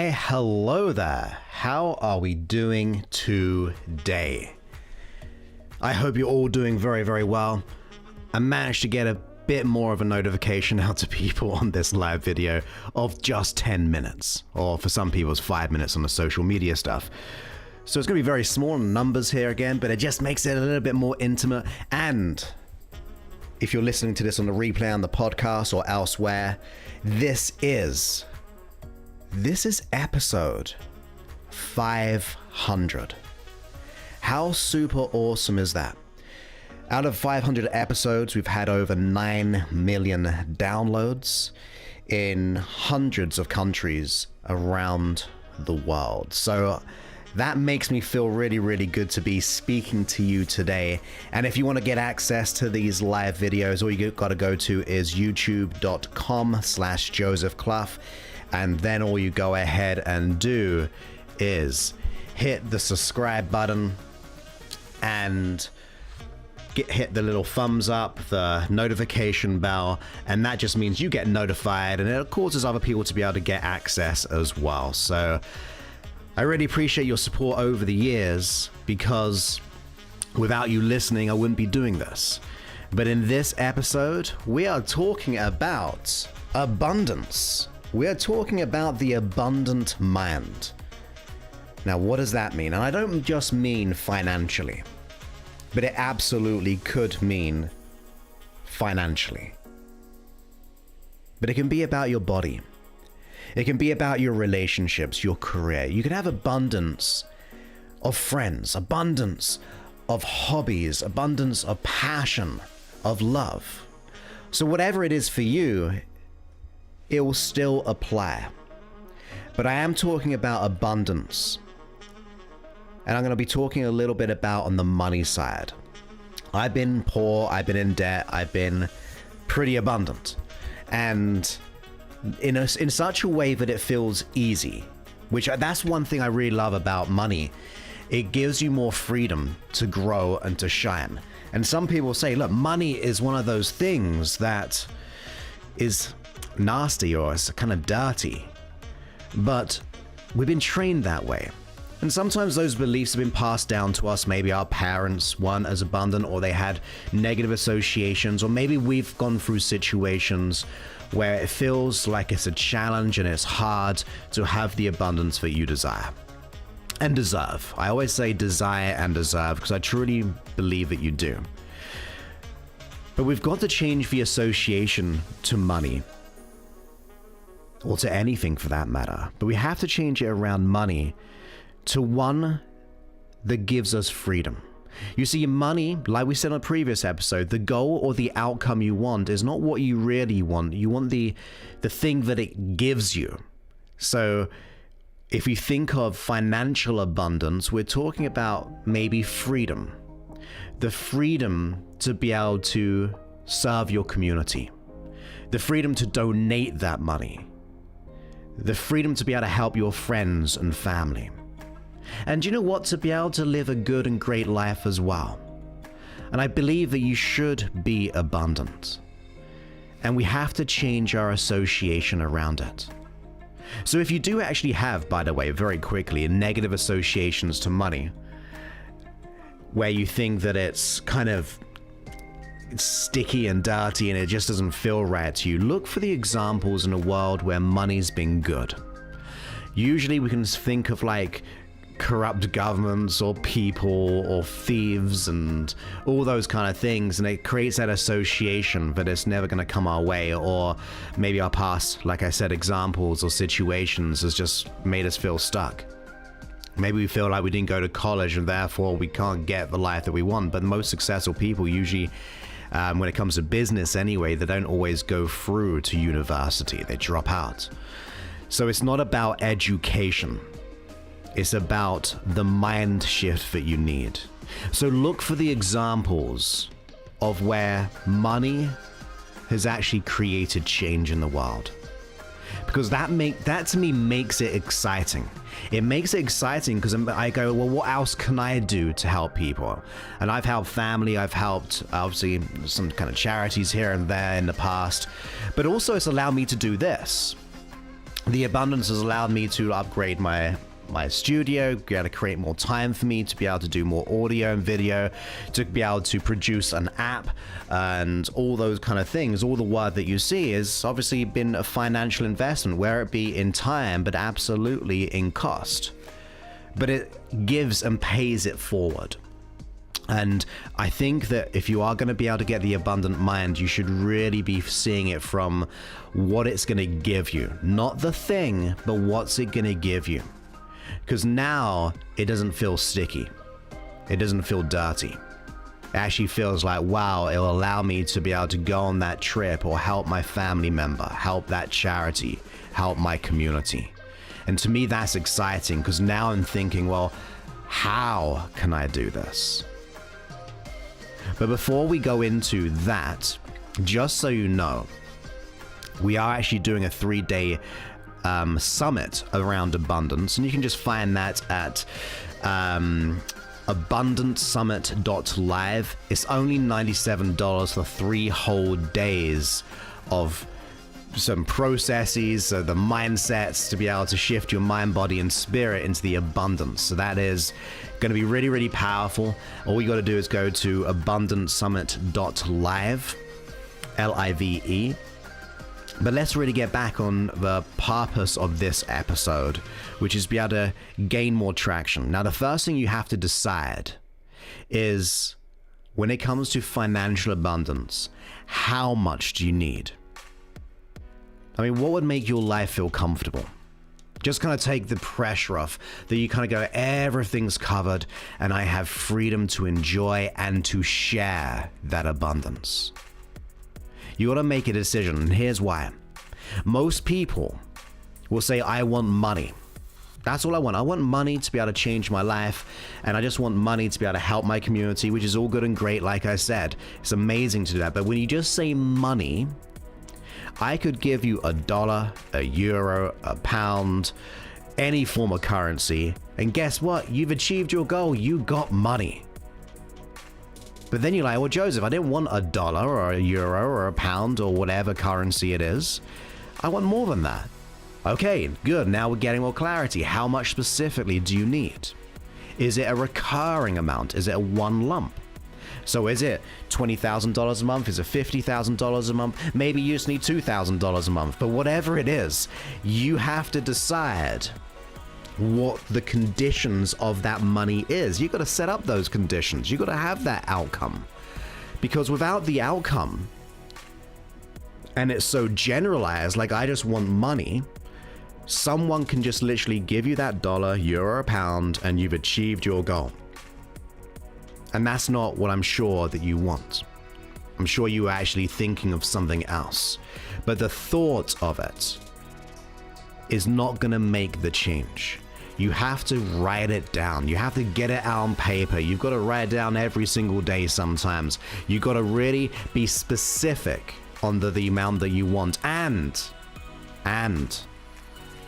Hey, hello there. How are we doing today? I hope you're all doing very, very well. I managed to get a bit more of a notification out to people on this live video of just 10 minutes, or for some people it's 5 minutes on the social media stuff. So it's going to be very small in numbers here again, but it just makes it a little bit more intimate. And if you're listening to this on the replay on the podcast or elsewhere, this is episode 500. How super awesome is that? Out of 500 episodes, we've had over 9 million downloads in hundreds of countries around the world. So that makes me feel really, really good to be speaking to you today. And if you want to get access to these live videos, all you got to go to is youtube.com/Joseph Clough. And then all you go ahead and do is hit the subscribe button and hit the little thumbs up, the notification bell, and that just means you get notified, and it causes other people to be able to get access as well. So I really appreciate your support over the years, because without you listening, I wouldn't be doing this. But in this episode, we are talking about abundance. We are talking about the abundant mind. Now, what does that mean? And I don't just mean financially, but it absolutely could mean financially. But it can be about your body. It can be about your relationships, your career. You can have abundance of friends, abundance of hobbies, abundance of passion, of love. So whatever it is for you, it will still apply. But I am talking about abundance. And I'm going to be talking a little bit about on the money side. I've been poor, I've been in debt, I've been pretty abundant. And in such a way that it feels easy, which that's one thing I really love about money. It gives you more freedom to grow and to shine. And some people say, look, money is one of those things that is nasty or it's kind of dirty, but we've been trained that way, and sometimes those beliefs have been passed down to us. Maybe our parents weren't as abundant, or they had negative associations, or maybe we've gone through situations where it feels like it's a challenge and it's hard to have the abundance that you desire and deserve. I always say desire and deserve because I truly believe that you do. But we've got to change the association to money, or to anything for that matter. But we have to change it around money to one that gives us freedom. You see, money, like we said on a previous episode, the goal or the outcome you want is not what you really want. You want the thing that it gives you. So if you think of financial abundance, we're talking about maybe freedom. The freedom to be able to serve your community. The freedom to donate that money. The freedom to be able to help your friends and family. And you know what? To be able to live a good and great life as well. And I believe that you should be abundant. And we have to change our association around it. So if you do actually have, by the way, very quickly, negative associations to money, where you think that it's kind of sticky and dirty and it just doesn't feel right to you, look for the examples in a world where money's been good. Usually we can think of like corrupt governments or people or thieves and all those kind of things, and it creates that association that it's never going to come our way, or maybe our past, like I said, examples or situations has just made us feel stuck. Maybe we feel like we didn't go to college and therefore we can't get the life that we want. But most successful people usually, when it comes to business anyway, they don't always go through to university. They drop out. So it's not about education. It's about the mind shift that you need. So look for the examples of where money has actually created change in the world. Because that to me makes it exciting. It makes it exciting because I go, well, what else can I do to help people? And I've helped family, I've helped obviously some kind of charities here and there in the past, but also it's allowed me to do this. The abundance has allowed me to upgrade my studio, be able to create more time for me to be able to do more audio and video, to be able to produce an app and all those kind of things. All the work that you see has obviously been a financial investment, where it be in time, but absolutely in cost. But it gives and pays it forward. And I think that if you are going to be able to get the abundant mind, you should really be seeing it from what it's going to give you. Not the thing, but what's it going to give you. Because now it doesn't feel sticky. It doesn't feel dirty. It actually feels like, wow, it'll allow me to be able to go on that trip or help my family member, help that charity, help my community. And to me, that's exciting, because now I'm thinking, well, how can I do this? But before we go into that, just so you know, we are actually doing a 3-day summit around abundance, and you can just find that at abundantsummit.live. It's only $97 for 3 whole days of some processes, the mindsets to be able to shift your mind, body, and spirit into the abundance. So that is going to be really, really powerful. All you got to do is go to abundantsummit.live, Live. But let's really get back on the purpose of this episode, which is be able to gain more traction. Now, the first thing you have to decide is, when it comes to financial abundance, how much do you need? I mean, what would make your life feel comfortable? Just kind of take the pressure off, that you kind of go, everything's covered and I have freedom to enjoy and to share that abundance. You got to make a decision, and here's why. Most people will say, I want money. That's all I want. I want money to be able to change my life, and I just want money to be able to help my community, which is all good and great. Like I said, it's amazing to do that. But when you just say money, I could give you $1, €1, £1, any form of currency, and guess what? You've achieved your goal. You got money. But then you're like, well, Joseph, I didn't want $1 or €1 or £1 or whatever currency it is. I want more than that. Okay, good. Now we're getting more clarity. How much specifically do you need? Is it a recurring amount? Is it a one lump? So is it $20,000 a month? Is it $50,000 a month? Maybe you just need $2,000 a month. But whatever it is, you have to decide what the conditions of that money is. You got to set up those conditions. You got to have that outcome. Because without the outcome, and it's so generalized, like I just want money, someone can just literally give you that $1, €1, £1, and you've achieved your goal. And that's not what I'm sure that you want. I'm sure you are actually thinking of something else. But the thought of it is not going to make the change. You have to write it down. You have to get it out on paper. You've got to write it down every single day sometimes. You've got to really be specific on the amount that you want. And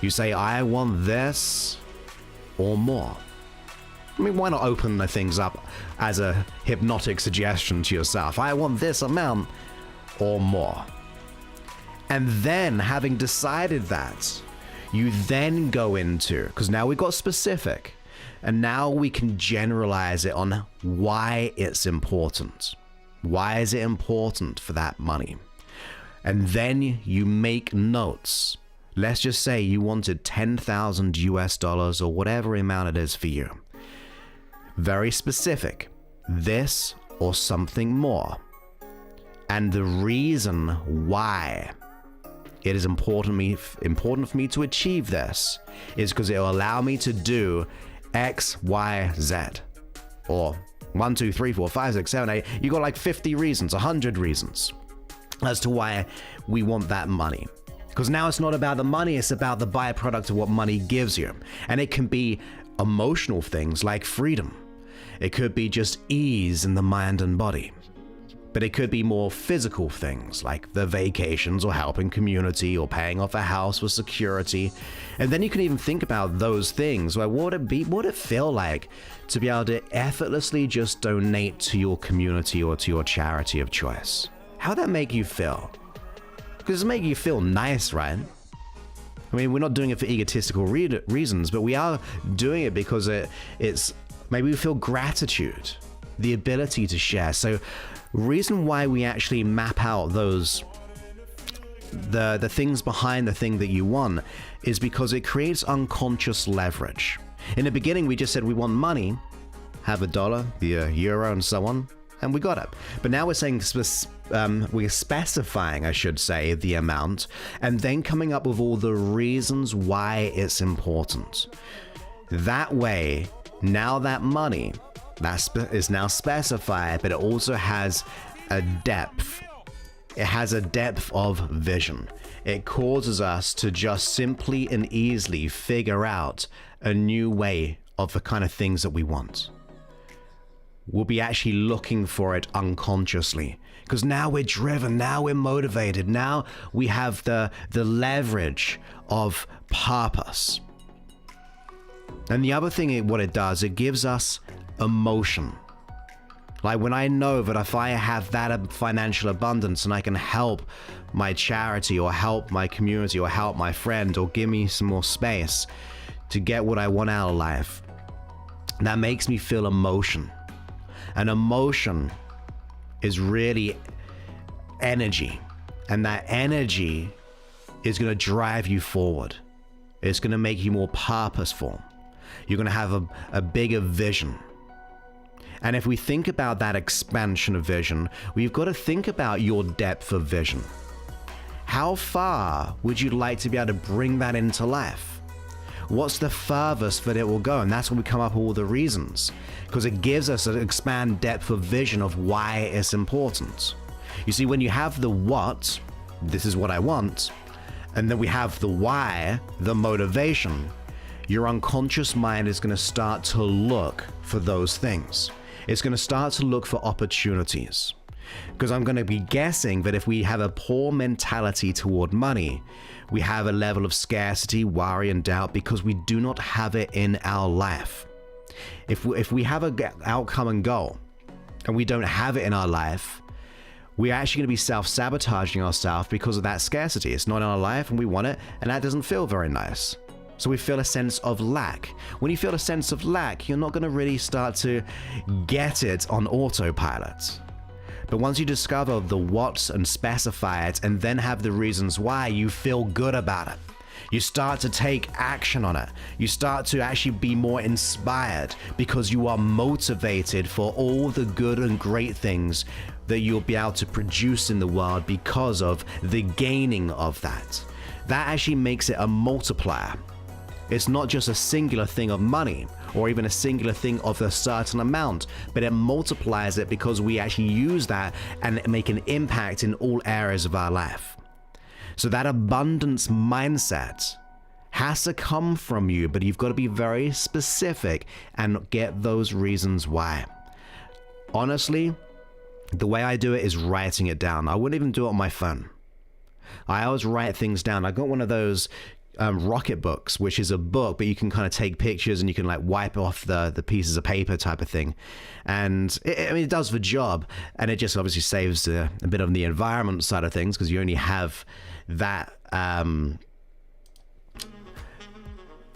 you say, I want this or more. I mean, why not open the things up as a hypnotic suggestion to yourself? I want this amount or more. And then, having decided that, you then go into, because now we've got specific, and now we can generalize it on why it's important. Why is it important for that money? And then you make notes. Let's just say you wanted $10,000 or whatever amount it is for you. Very specific. This or something more. And the reason why it is important for me to achieve this is because it will allow me to do X, Y, Z. Or 1, 2, 3, 4, 5, 6, 7, 8. You got like 50 reasons, 100 reasons as to why we want that money. Because now it's not about the money, it's about the byproduct of what money gives you. And it can be emotional things like freedom. It could be just ease in the mind and body. But it could be more physical things like the vacations or helping community or paying off a house with security. And then you can even think about those things. Like, what would it feel like to be able to effortlessly just donate to your community or to your charity of choice? How'd that make you feel? Because it make you feel nice, right? I mean, we're not doing it for egotistical reasons, but we are doing it because it's maybe we feel gratitude, the ability to share. So reason why we actually map out those the things behind the thing that you want is because it creates unconscious leverage. In the beginning, we just said we want money, have a dollar, the euro, and so on, and we got it. But now we're saying we're specifying, I should say, the amount, and then coming up with all the reasons why it's important. That way, now that money is now specified, but it also has a depth. It has a depth of vision. It causes us to just simply and easily figure out a new way of the kind of things that we want. We'll be actually looking for it unconsciously, because now we're driven, now we're motivated, now we have the leverage of purpose. And the other thing, what it does, it gives us emotion. Like when I know that if I have that financial abundance and I can help my charity or help my community or help my friend or give me some more space to get what I want out of life, that makes me feel emotion. And emotion is really energy. And that energy is going to drive you forward. It's going to make you more purposeful. You're going to have a bigger vision. And if we think about that expansion of vision, we've got to think about your depth of vision. How far would you like to be able to bring that into life? What's the furthest that it will go? And that's when we come up with all the reasons, because it gives us an expand depth of vision of why it's important. You see, when you have the what, this is what I want, and then we have the why, the motivation, your unconscious mind is going to start to look for those things. It's going to start to look for opportunities. Because I'm going to be guessing that if we have a poor mentality toward money, we have a level of scarcity, worry, and doubt because we do not have it in our life. If we have an outcome and goal and we don't have it in our life, we're actually going to be self-sabotaging ourselves because of that scarcity. It's not in our life and we want it, and that doesn't feel very nice. So we feel a sense of lack. When you feel a sense of lack, you're not going to really start to get it on autopilot. But once you discover the what's and specify it and then have the reasons why, you feel good about it. You start to take action on it. You start to actually be more inspired because you are motivated for all the good and great things that you'll be able to produce in the world because of the gaining of that. That actually makes it a multiplier. It's not just a singular thing of money or even a singular thing of a certain amount, but it multiplies it because we actually use that and make an impact in all areas of our life. So that abundance mindset has to come from you, but you've got to be very specific and get those reasons why. Honestly, the way I do it is writing it down. I wouldn't even do it on my phone. I always write things down. I got one of those rocket books, which is a book, but you can kind of take pictures and you can like wipe off the pieces of paper type of thing. And it does the job, and it just obviously saves a bit of the environment side of things because you only have that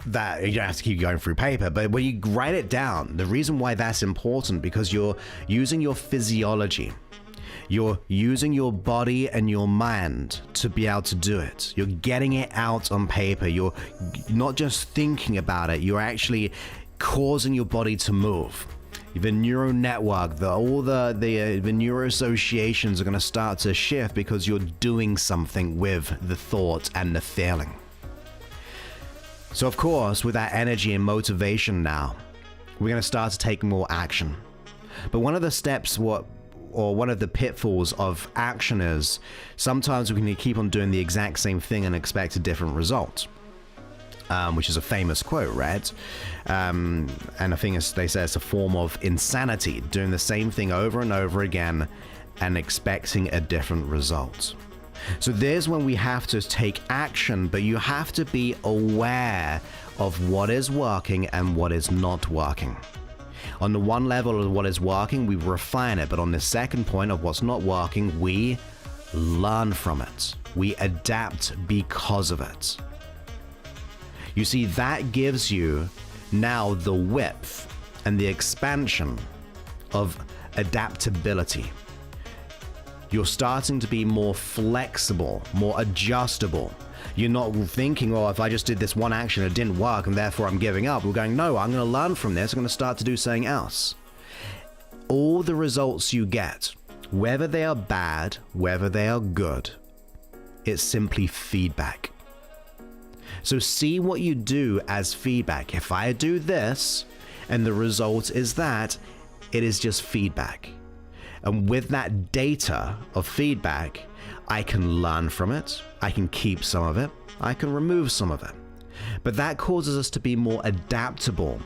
that you don't have to keep going through paper. But when you write it down, the reason why that's important, because you're using your physiology. You're using your body and your mind to be able to do it. You're getting it out on paper. You're not just thinking about it. You're actually causing your body to move. The neural network, all the neuro associations are going to start to shift because you're doing something with the thought and the feeling. So of course, with that energy and motivation now, we're going to start to take more action. But one of the steps, one of the pitfalls of action is sometimes we can keep on doing the exact same thing and expect a different result, which is a famous quote, right? And I think they say it's a form of insanity, doing the same thing over and over again and expecting a different result. So there's when we have to take action, but you have to be aware of what is working and what is not working. On the one level of what is working, we refine it. But on the second point of what's not working, we learn from it. We adapt because of it. You see, that gives you now the width and the expansion of adaptability. You're starting to be more flexible, more adjustable. You're not thinking, oh, if I just did this one action, it didn't work, and therefore I'm giving up. We're going, no, I'm going to learn from this. I'm going to start to do something else. All the results you get, whether they are bad, whether they are good, it's simply feedback. So see what you do as feedback. If I do this, and the result is that, it is just feedback. And with that data of feedback, I can learn from it, I can keep some of it, I can remove some of it. But that causes us to be more adaptable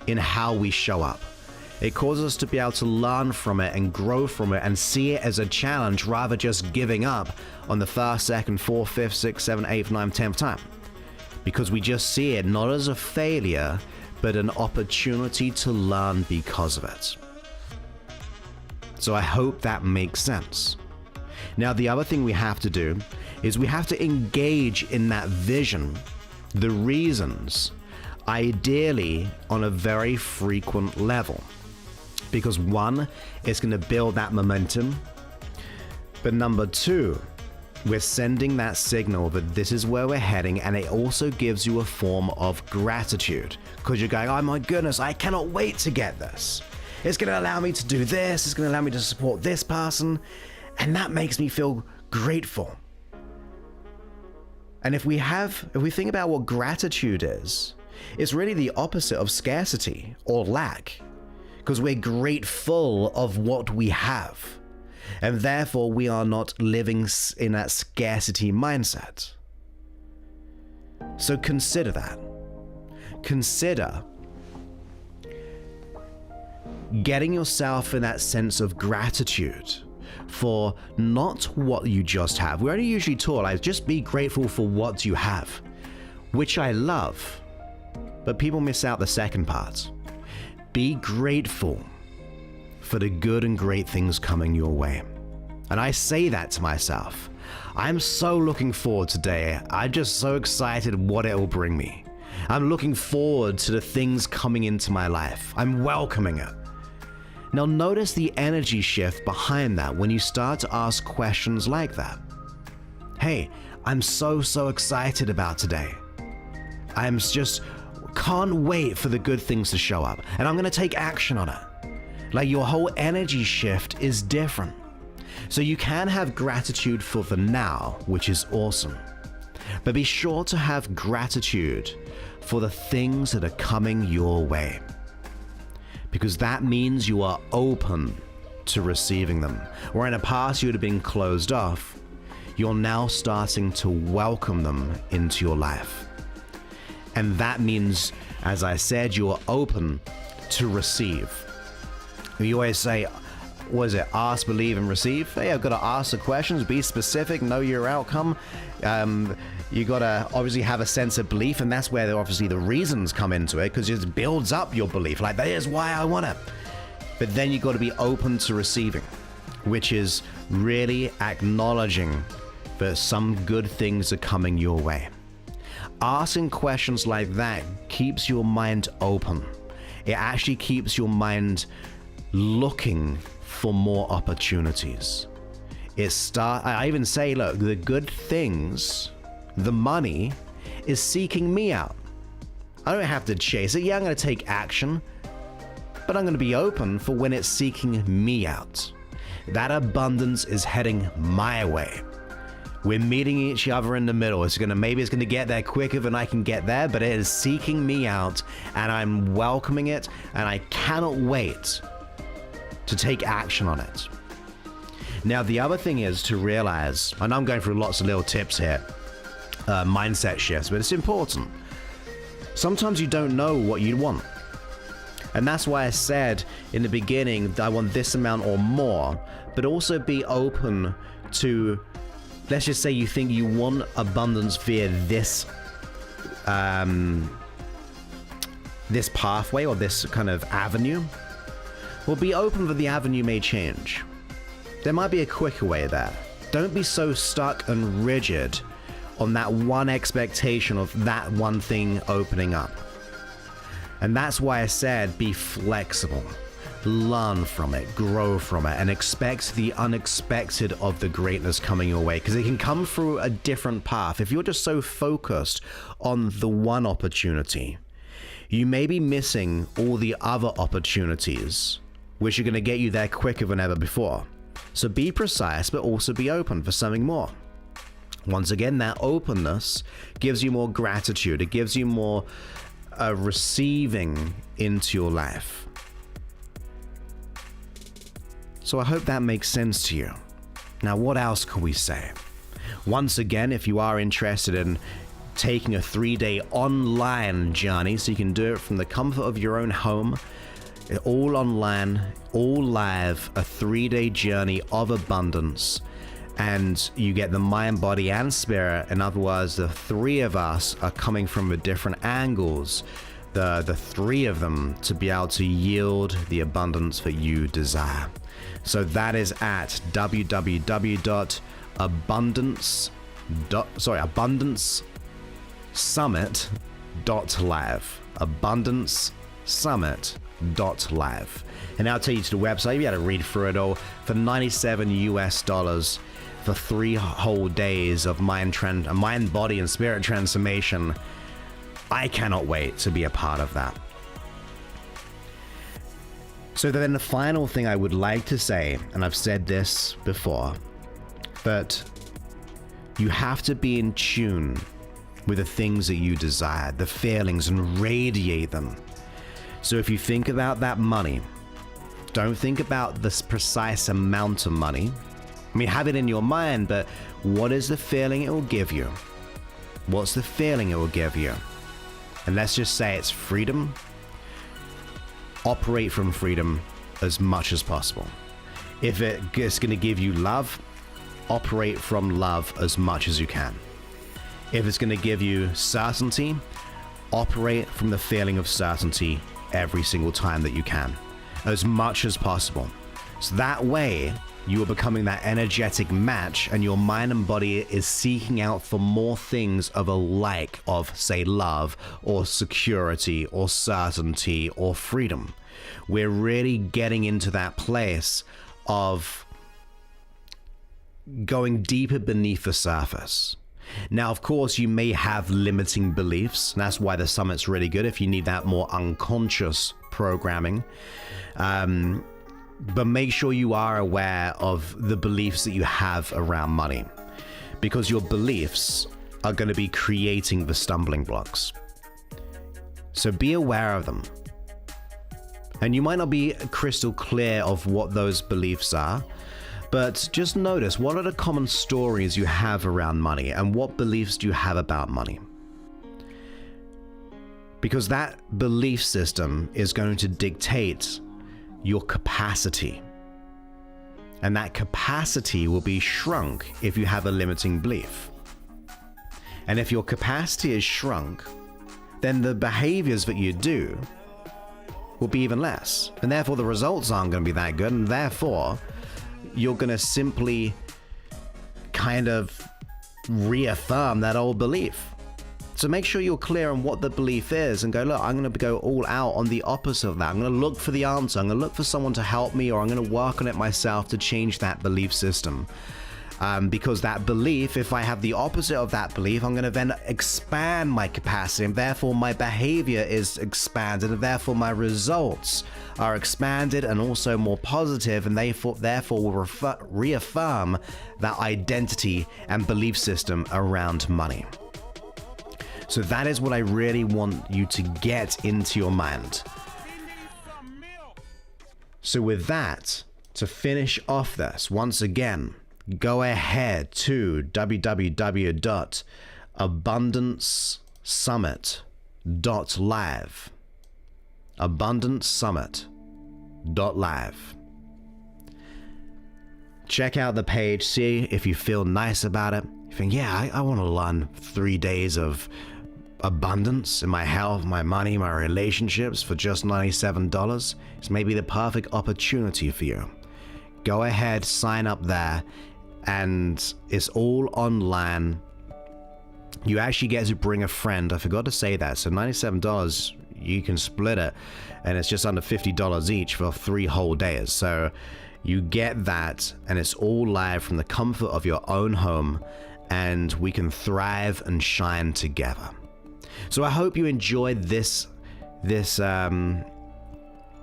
in how we show up. It causes us to be able to learn from it and grow from it and see it as a challenge rather just giving up on the first, second, fourth, fifth, sixth, seventh, eighth, ninth, 10th time. Because we just see it not as a failure, but an opportunity to learn because of it. So I hope that makes sense. Now, the other thing we have to do is we have to engage in that vision, the reasons, ideally on a very frequent level. Because one, it's going to build that momentum. But number two, we're sending that signal that this is where we're heading, and it also gives you a form of gratitude. Because you're going, oh my goodness, I cannot wait to get this. It's going to allow me to do this. It's going to allow me to support this person. And that makes me feel grateful. And if we think about what gratitude is, it's really the opposite of scarcity or lack. Because we're grateful of what we have. And therefore we are not living in that scarcity mindset. So consider that. Consider getting yourself in that sense of gratitude for not what you just have. We're only usually taught, like, just be grateful for what you have, which I love, but people miss out the second part. Be grateful for the good and great things coming your way. And I say that to myself. I'm so looking forward today. I'm just so excited what it will bring me. I'm looking forward to the things coming into my life. I'm welcoming it. Now notice the energy shift behind that when you start to ask questions like that. Hey, I'm so excited about today. I'm just can't wait for the good things to show up, and I'm going to take action on it. Like, your whole energy shift is different. So you can have gratitude for the now, which is awesome. But be sure to have gratitude for the things that are coming your way. Because that means you are open to receiving them. Where in the past you would have been closed off, you're now starting to welcome them into your life. And that means, as I said, you are open to receive. You always say, what is it? Ask, believe, and receive. Hey, I've got to ask the questions, be specific, know your outcome. You got to obviously have a sense of belief, and that's where obviously the reasons come into it, because it builds up your belief. Like, that is why I want it. But then you got to be open to receiving, which is really acknowledging that some good things are coming your way. Asking questions like that keeps your mind open. It actually keeps your mind looking for more opportunities. I even say, look, the good things, the money, is seeking me out. I don't have to chase it. Yeah, I'm going to take action, but I'm going to be open for when it's seeking me out. That abundance is heading my way. We're meeting each other in the middle. Maybe it's going to get there quicker than I can get there, but it is seeking me out, and I'm welcoming it, and I cannot wait to take action on it. Now, the other thing is to realize, and I'm going through lots of little tips here, mindset shifts, but it's important. Sometimes you don't know what you want. And that's why I said in the beginning, I want this amount or more, but also be open to, let's just say you think you want abundance via this pathway or this kind of avenue. Well, be open that the avenue may change. There might be a quicker way there. Don't be so stuck and rigid on that one expectation of that one thing opening up. And that's why I said be flexible. Learn from it, grow from it, and expect the unexpected of the greatness coming your way, because it can come through a different path. If you're just so focused on the one opportunity, you may be missing all the other opportunities, which are going to get you there quicker than ever before. So be precise, but also be open for something more. Once again, that openness gives you more gratitude. It gives you more receiving into your life. So I hope that makes sense to you. Now, what else can we say? Once again, if you are interested in taking a 3-day online journey, so you can do it from the comfort of your own home, all online, all live, a 3-day journey of abundance, and you get the mind, body, and spirit. In other words, the three of us are coming from the different angles, the three of them, to be able to yield the abundance that you desire. So that is at abundancesummit.live. abundancesummit.live. And I'll take you to the website. You got to read through it all for $97 for 3 whole days of mind, body, and spirit transformation. I cannot wait to be a part of that. So then the final thing I would like to say, and I've said this before, but you have to be in tune with the things that you desire, the feelings, and radiate them. So if you think about that money, don't think about this precise amount of money. I mean, have it in your mind, but what is the feeling it will give you? What's the feeling it will give you? And let's just say it's freedom. Operate from freedom as much as possible. If it's going to give you love, operate from love as much as you can. If it's going to give you certainty, operate from the feeling of certainty every single time that you can, as much as possible. So that way, you are becoming that energetic match, and your mind and body is seeking out for more things of a like of, say, love or security or certainty or freedom. We're really getting into that place of going deeper beneath the surface. Now, of course, you may have limiting beliefs, and that's why the summit's really good if you need that more unconscious programming. But make sure you are aware of the beliefs that you have around money, because your beliefs are going to be creating the stumbling blocks. So be aware of them. And you might not be crystal clear of what those beliefs are, but just notice, what are the common stories you have around money, and what beliefs do you have about money? Because that belief system is going to dictate your capacity. And that capacity will be shrunk if you have a limiting belief. And if your capacity is shrunk, then the behaviors that you do will be even less. And therefore the results aren't going to be that good. And therefore you're going to simply kind of reaffirm that old belief. So make sure you're clear on what the belief is and go, look, I'm going to go all out on the opposite of that. I'm going to look for the answer. I'm going to look for someone to help me, or I'm going to work on it myself to change that belief system. Because that belief, if I have the opposite of that belief, I'm going to then expand my capacity, and therefore my behavior is expanded, and therefore my results are expanded and also more positive, and therefore will reaffirm that identity and belief system around money. So that is what I really want you to get into your mind. So with that, to finish off this, once again, go ahead to www.abundancesummit.live. abundancesummit.live. Check out the page, see if you feel nice about it. You think, yeah, I want to learn 3 days of abundance in my health, my money, my relationships for just $97. It's maybe the perfect opportunity for you. Go ahead, sign up there, and it's all online. You actually get to bring a friend. I forgot to say that. So $97, you can split it, and it's just under $50 each for 3 whole days. So you get that, and it's all live from the comfort of your own home, and we can thrive and shine together. So I hope you enjoyed this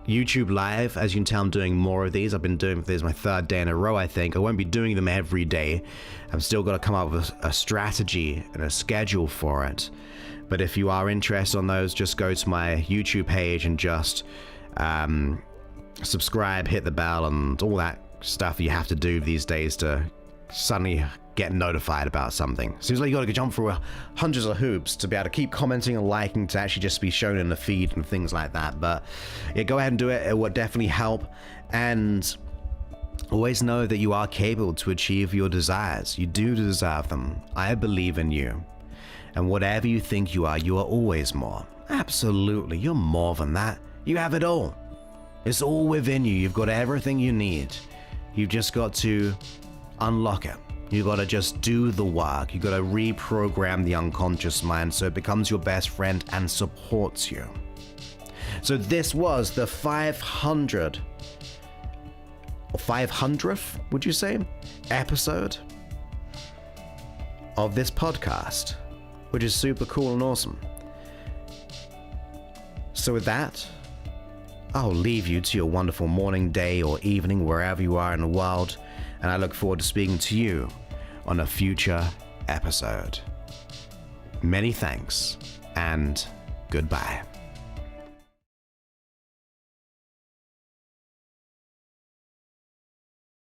YouTube live. As you can tell, I'm doing more of these. I've been doing this my 3rd day in a row, I think. I won't be doing them every day. I've still got to come up with a strategy and a schedule for it. But if you are interested on those, just go to my YouTube page and just subscribe, hit the bell, and all that stuff you have to do these days to suddenly get notified about something. Seems like you got to jump through hundreds of hoops to be able to keep commenting and liking to actually just be shown in the feed and things like that. But yeah, go ahead and do it. It will definitely help. And always know that you are capable to achieve your desires. You do deserve them. I believe in you. And whatever you think you are always more. Absolutely. You're more than that. You have it all. It's all within you. You've got everything you need. You've just got to unlock it. You got to just do the work. You got to reprogram the unconscious mind so it becomes your best friend and supports you. So this was the 500th, would you say, episode of this podcast, which is super cool and awesome. So with that, I'll leave you to your wonderful morning, day, or evening, wherever you are in the world. And I look forward to speaking to you on a future episode. Many thanks, and goodbye.